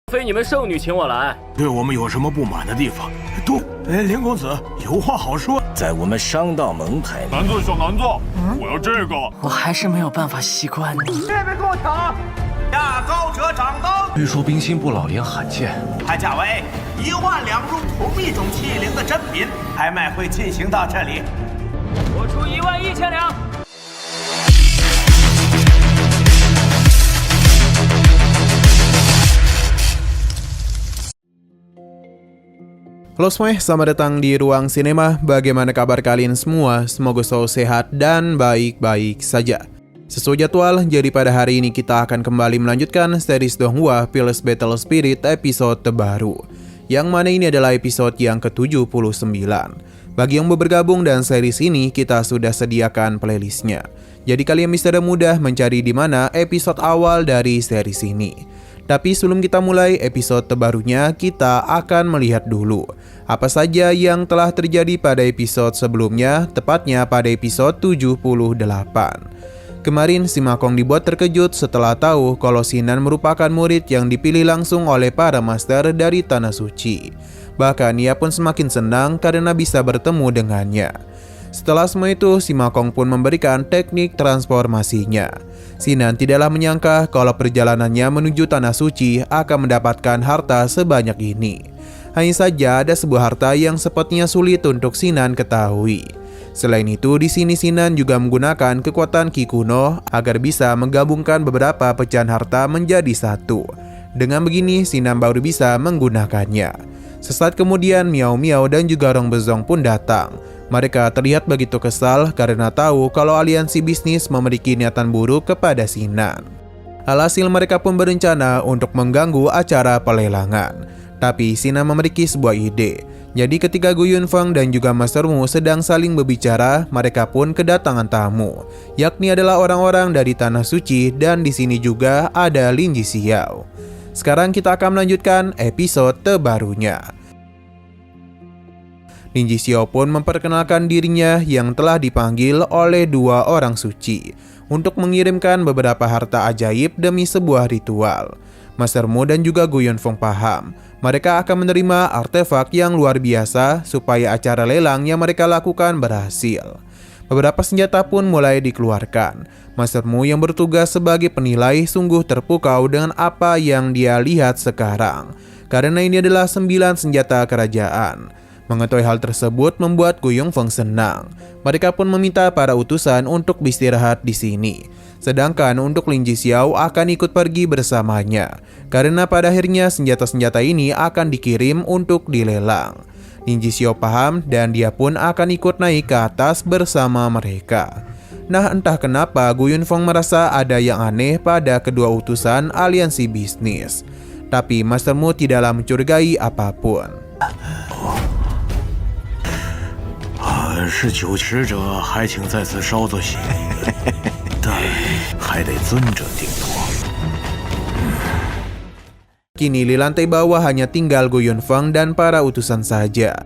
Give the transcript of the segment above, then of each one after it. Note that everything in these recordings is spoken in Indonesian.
非你们圣女请我来，对我们有什么不满的地方？林公子有话好说。在我们商道门派里，难坐小难坐，我要这个。我还是没有办法习惯。这边跟我抢！价高者掌灯。据说冰心不老莲罕见，拍价为12000入同一种器灵的珍品，拍卖会进行到这里。我出11000两。Halo semuanya, selamat datang di Ruang Sinema. Bagaimana kabar kalian semua? Semoga selalu sehat dan baik-baik saja. Sesuai jadwal, jadi pada hari ini kita akan kembali melanjutkan series Donghua Fearless Battle Spirit episode terbaru, yang mana ini adalah episode yang ke-79. Bagi yang baru bergabung dan series ini, kita sudah sediakan playlistnya. Jadi kalian bisa mudah mencari di mana episode awal dari series ini. Tapi sebelum kita mulai episode terbarunya, kita akan melihat dulu apa saja yang telah terjadi pada episode sebelumnya, tepatnya pada episode 78. Kemarin si Makong dibuat terkejut setelah tahu kalau Sinan merupakan murid yang dipilih langsung oleh para master dari Tanah Suci. Bahkan ia pun semakin senang karena bisa bertemu dengannya. Setelah semua itu, si Makong pun memberikan teknik transformasinya. Sinan tidaklah menyangka kalau perjalanannya menuju Tanah Suci akan mendapatkan harta sebanyak ini. Hanya saja ada sebuah harta yang sepertinya sulit untuk Sinan ketahui. Selain itu, di sini Sinan juga menggunakan kekuatan Ki kuno agar bisa menggabungkan beberapa pecahan harta menjadi satu. Dengan begini, Sinan baru bisa menggunakannya. Sesaat kemudian, Miao Miao dan juga Rong Bezong pun datang. Mereka terlihat begitu kesal karena tahu kalau aliansi bisnis memiliki niatan buruk kepada Sinan. Alhasil mereka pun berencana untuk mengganggu acara pelelangan. Tapi Sinan memiliki sebuah ide. Jadi ketika Gu Yunfeng dan juga Master Mu sedang saling berbicara, mereka pun kedatangan tamu, yakni adalah orang-orang dari Tanah Suci, dan di sini juga ada Lin Jixiao. Sekarang kita akan melanjutkan episode terbarunya. Lin Jixiao pun memperkenalkan dirinya yang telah dipanggil oleh dua orang suci untuk mengirimkan beberapa harta ajaib demi sebuah ritual. Master Mu dan juga Gu Yunfeng paham mereka akan menerima artefak yang luar biasa supaya acara lelang yang mereka lakukan berhasil. Beberapa senjata pun mulai dikeluarkan. Master Mu yang bertugas sebagai penilai sungguh terpukau dengan apa yang dia lihat sekarang, karena ini adalah 9 senjata kerajaan. Mengetahui hal tersebut membuat Gu Yunfeng senang. Mereka pun meminta para utusan untuk beristirahat di sini. Sedangkan untuk Lin Jixiao akan ikut pergi bersamanya, karena pada akhirnya senjata-senjata ini akan dikirim untuk dilelang. Lin Jixiao paham dan dia pun akan ikut naik ke atas bersama mereka. Nah, entah kenapa Gu Yunfeng merasa ada yang aneh pada kedua utusan aliansi bisnis. Tapi Master Mu tidaklah mencurigai apapun. 是酒使者还请在此稍作歇，但还得尊者定夺。 Kini di lantai bawah hanya tinggal Gu Yunfeng dan para utusan saja.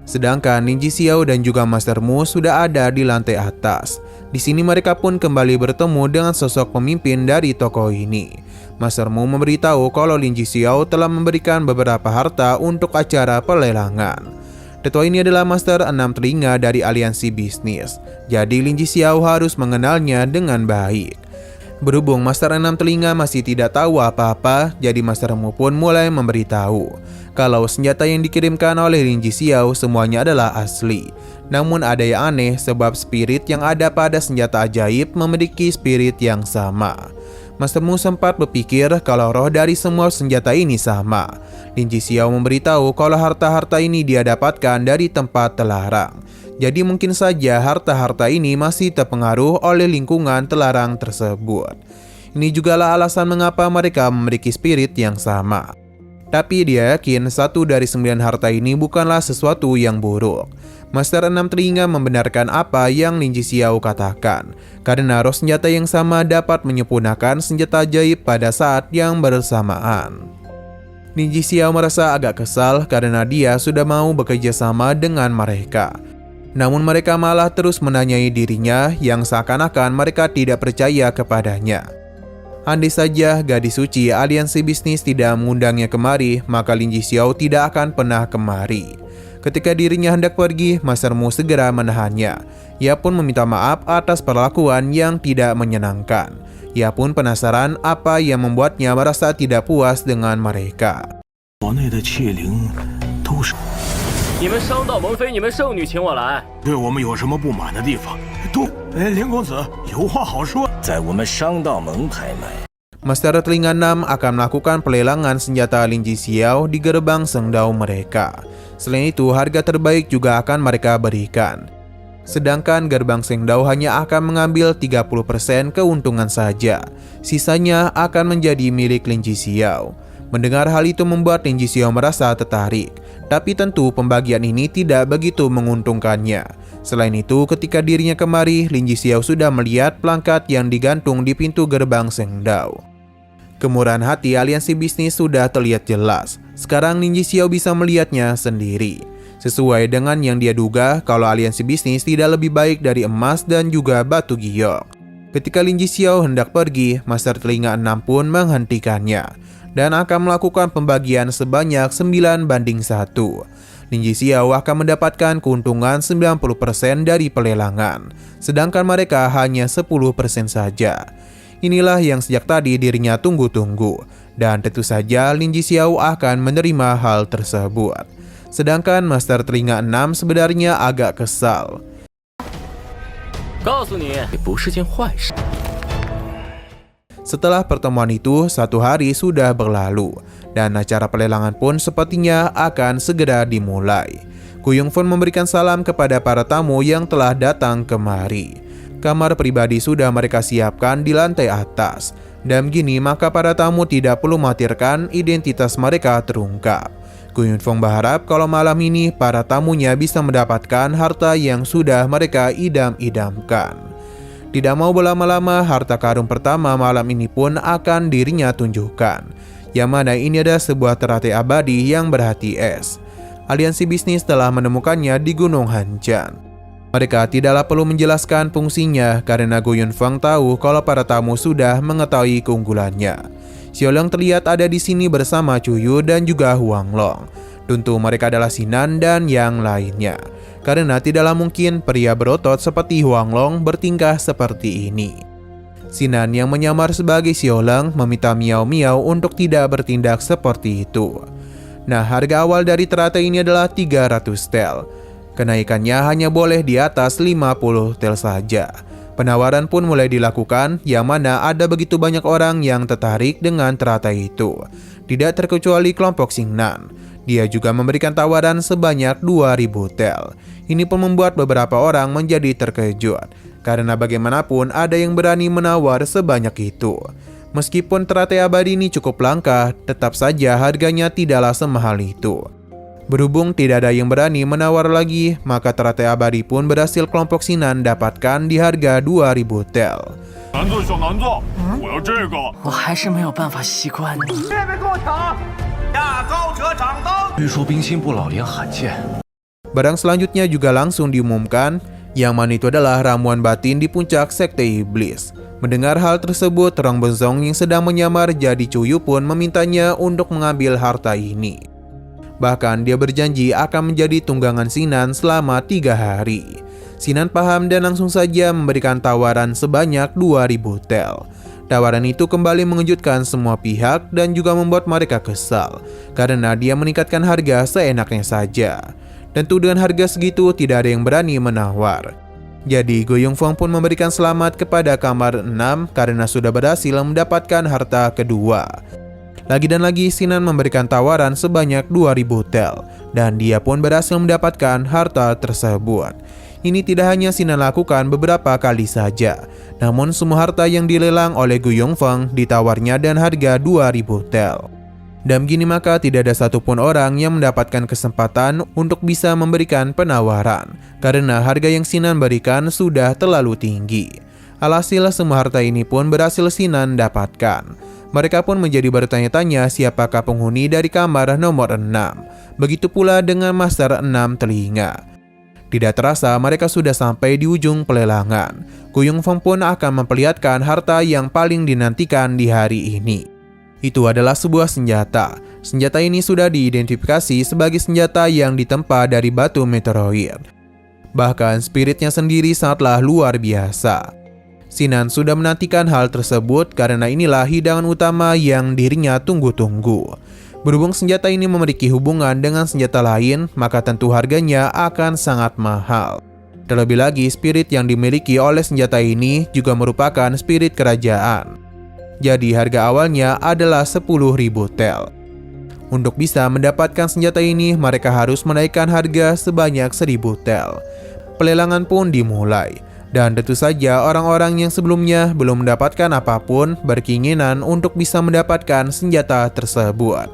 Sedangkan Lin Jixiao dan juga Master Mu sudah ada di lantai atas. Di sini mereka pun kembali bertemu dengan sosok pemimpin dari toko ini. Master Mu memberitahu kalau Lin Jixiao telah memberikan beberapa harta untuk acara pelelangan. Tetua ini adalah Master 6 Telinga dari aliansi bisnis. Jadi Lin Jixiao harus mengenalnya dengan baik. Berhubung Master 6 Telinga masih tidak tahu apa-apa, jadi Master Mu pun mulai memberitahu kalau senjata yang dikirimkan oleh Lin Jixiao semuanya adalah asli. Namun ada yang aneh sebab spirit yang ada pada senjata ajaib memiliki spirit yang sama. Master Mu sempat berpikir kalau roh dari semua senjata ini sama. Lin Jixiao memberitahu kalau harta-harta ini dia dapatkan dari tempat terlarang. Jadi mungkin saja harta-harta ini masih terpengaruh oleh lingkungan terlarang tersebut. Ini jugalah alasan mengapa mereka memiliki spirit yang sama. Tapi dia yakin satu dari 9 harta ini bukanlah sesuatu yang buruk. Master 6 Telinga membenarkan apa yang Lin Jixiao katakan, karena roh senjata yang sama dapat menyempurnakan senjata ajaib pada saat yang bersamaan. Lin Jixiao merasa agak kesal karena dia sudah mau bekerja sama dengan mereka. Namun mereka malah terus menanyai dirinya yang seakan-akan mereka tidak percaya kepadanya. Andai saja gadis suci aliansi bisnis tidak mengundangnya kemari, maka Lin Jixiao tidak akan pernah kemari. Ketika dirinya hendak pergi, Master Mu segera menahannya. Ia pun meminta maaf atas perlakuan yang tidak menyenangkan. Ia pun penasaran apa yang membuatnya merasa tidak puas dengan mereka. 国内的器灵都是 你们商道盟非你们圣女请我来， 对我们有什么不满的地方？都，林公子有话好说。 在我们商道盟拍卖， Master Telinga 6 akan melakukan pelelangan senjata Lin Jixiao di gerbang Sengdao mereka. Selain itu, harga terbaik juga akan mereka berikan. Sedangkan gerbang Sengdao hanya akan mengambil 30% keuntungan saja. Sisanya akan menjadi milik Lin Jixiao. Mendengar hal itu membuat Lin Jixiao merasa tertarik. Tapi tentu pembagian ini tidak begitu menguntungkannya. Selain itu, ketika dirinya kemari, Lin Jixiao sudah melihat plangkat yang digantung di pintu gerbang Sengdao. Kemurahan hati aliansi bisnis sudah terlihat jelas. Sekarang Lin Jixiao bisa melihatnya sendiri. Sesuai dengan yang dia duga, kalau aliansi bisnis tidak lebih baik dari emas dan juga batu giok. Ketika Lin Jixiao hendak pergi, Master Telinga 6 pun menghentikannya dan akan melakukan pembagian sebanyak 9/1. Lin Jixiao akan mendapatkan keuntungan 90% dari pelelangan, sedangkan mereka hanya 10% saja. Inilah yang sejak tadi dirinya tunggu-tunggu, dan tentu saja Lin Jixiao akan menerima hal tersebut. Sedangkan Master Telinga 6 sebenarnya agak kesal. 告诉你，不是件坏事。 Setelah pertemuan itu, 1 hari sudah berlalu, dan acara pelelangan pun sepertinya akan segera dimulai. Gu Yongfeng memberikan salam kepada para tamu yang telah datang kemari. Kamar pribadi sudah mereka siapkan di lantai atas, dan begini maka para tamu tidak perlu mengkhawatirkan identitas mereka terungkap. Gu Yongfeng berharap kalau malam ini para tamunya bisa mendapatkan harta yang sudah mereka idam-idamkan. Tidak mau berlama-lama, harta karun pertama malam ini pun akan dirinya tunjukkan. Yang mana ini adalah sebuah teratai abadi yang berhati es. Aliansi bisnis telah menemukannya di Gunung Hanjian. Mereka tidaklah perlu menjelaskan fungsinya karena Gu Yongfeng tahu kalau para tamu sudah mengetahui keunggulannya. Xiaolong terlihat ada di sini bersama Chuyu dan juga Huang Long. Tentu mereka adalah Sinan dan yang lainnya. Karena tidaklah mungkin pria berotot seperti Huang Long bertingkah seperti ini. Sinan yang menyamar sebagai Xiaolong meminta Miao Miao untuk tidak bertindak seperti itu. Nah, harga awal dari teratai ini adalah 300 tel. Kenaikannya hanya boleh di atas 50 tel saja. Penawaran pun mulai dilakukan, yang mana ada begitu banyak orang yang tertarik dengan teratai itu. Tidak terkecuali kelompok Xingnan. Dia juga memberikan tawaran sebanyak 2000 tel. Ini pun membuat beberapa orang menjadi terkejut, karena bagaimanapun ada yang berani menawar sebanyak itu. Meskipun teratai abadi ini cukup langka, tetap saja harganya tidaklah semahal itu. Berhubung tidak ada yang berani menawar lagi, maka teratai abadi pun berhasil kelompok Sinan dapatkan di harga 2000 tel. 难做小难做，我要这个。我还是没有办法习惯。别跟我抢！亚高者掌灯。据说冰心部老爷罕见， Barang selanjutnya juga langsung diumumkan, yang mana itu adalah ramuan batin di puncak sekte iblis. Mendengar hal tersebut, Rong Benzong yang sedang menyamar jadi Chuyu pun memintanya untuk mengambil harta ini. Bahkan dia berjanji akan menjadi tunggangan Sinan selama 3 hari. Sinan paham dan langsung saja memberikan tawaran sebanyak 2000 tel. Tawaran itu kembali mengejutkan semua pihak dan juga membuat mereka kesal, karena dia meningkatkan harga seenaknya saja. Tentu dengan harga segitu tidak ada yang berani menawar. Jadi Gu Yongfeng pun memberikan selamat kepada kamar 6 karena sudah berhasil mendapatkan harta kedua. Lagi dan lagi Sinan memberikan tawaran sebanyak 2000 tel, dan dia pun berhasil mendapatkan harta tersebut. Ini tidak hanya Sinan lakukan beberapa kali saja, namun semua harta yang dilelang oleh Gu Yongfeng ditawarnya dan harga 2000 tel. Dan begini maka tidak ada satupun orang yang mendapatkan kesempatan untuk bisa memberikan penawaran, karena harga yang Sinan berikan sudah terlalu tinggi. Alhasil semua harta ini pun berhasil Sinan dapatkan. Mereka pun menjadi bertanya-tanya siapakah penghuni dari kamar nomor 6. Begitu pula dengan Master 6 Telinga. Tidak terasa mereka sudah sampai di ujung pelelangan. Gu Yongfeng pun akan memperlihatkan harta yang paling dinantikan di hari ini. Itu adalah sebuah senjata. Senjata ini sudah diidentifikasi sebagai senjata yang ditempa dari batu meteoroid. Bahkan spiritnya sendiri sangatlah luar biasa. Sinan sudah menantikan hal tersebut karena inilah hidangan utama yang dirinya tunggu-tunggu. Berhubung senjata ini memiliki hubungan dengan senjata lain, maka tentu harganya akan sangat mahal. Terlebih lagi, spirit yang dimiliki oleh senjata ini juga merupakan spirit kerajaan. Jadi harga awalnya adalah 10.000 tel. Untuk bisa mendapatkan senjata ini, mereka harus menaikkan harga sebanyak 1.000 tel. Pelelangan pun dimulai. Dan tentu saja orang-orang yang sebelumnya belum mendapatkan apapun berkeinginan untuk bisa mendapatkan senjata tersebut.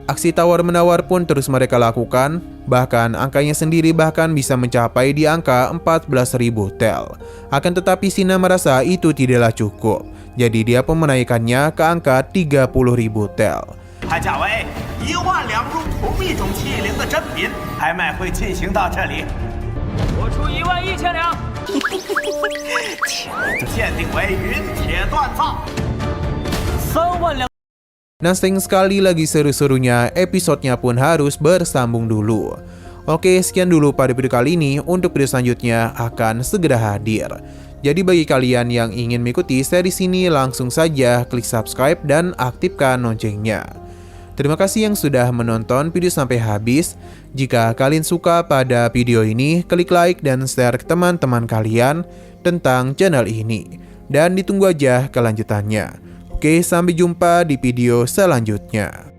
Aksi tawar-menawar pun terus mereka lakukan, bahkan angkanya sendiri bahkan bisa mencapai di angka 14.000 tel. Akan tetapi Sinan merasa itu tidaklah cukup, jadi dia pun menaikkannya ke angka 30.000 tel. 拍价为12000入同一种器灵的珍品，拍卖会进行到这里。我出11000两。鉴定为云铁锻造。3万两。 Nah, sayang sekali lagi seru-serunya, episodenya pun harus bersambung dulu. Oke, sekian dulu pada video kali ini. Untuk video selanjutnya akan segera hadir. Jadi bagi kalian yang ingin mengikuti series ini, langsung saja klik subscribe dan aktifkan loncengnya. Terima kasih yang sudah menonton video sampai habis. Jika kalian suka pada video ini, klik like dan share ke teman-teman kalian tentang channel ini. Dan ditunggu aja kelanjutannya. Oke, sampai jumpa di video selanjutnya.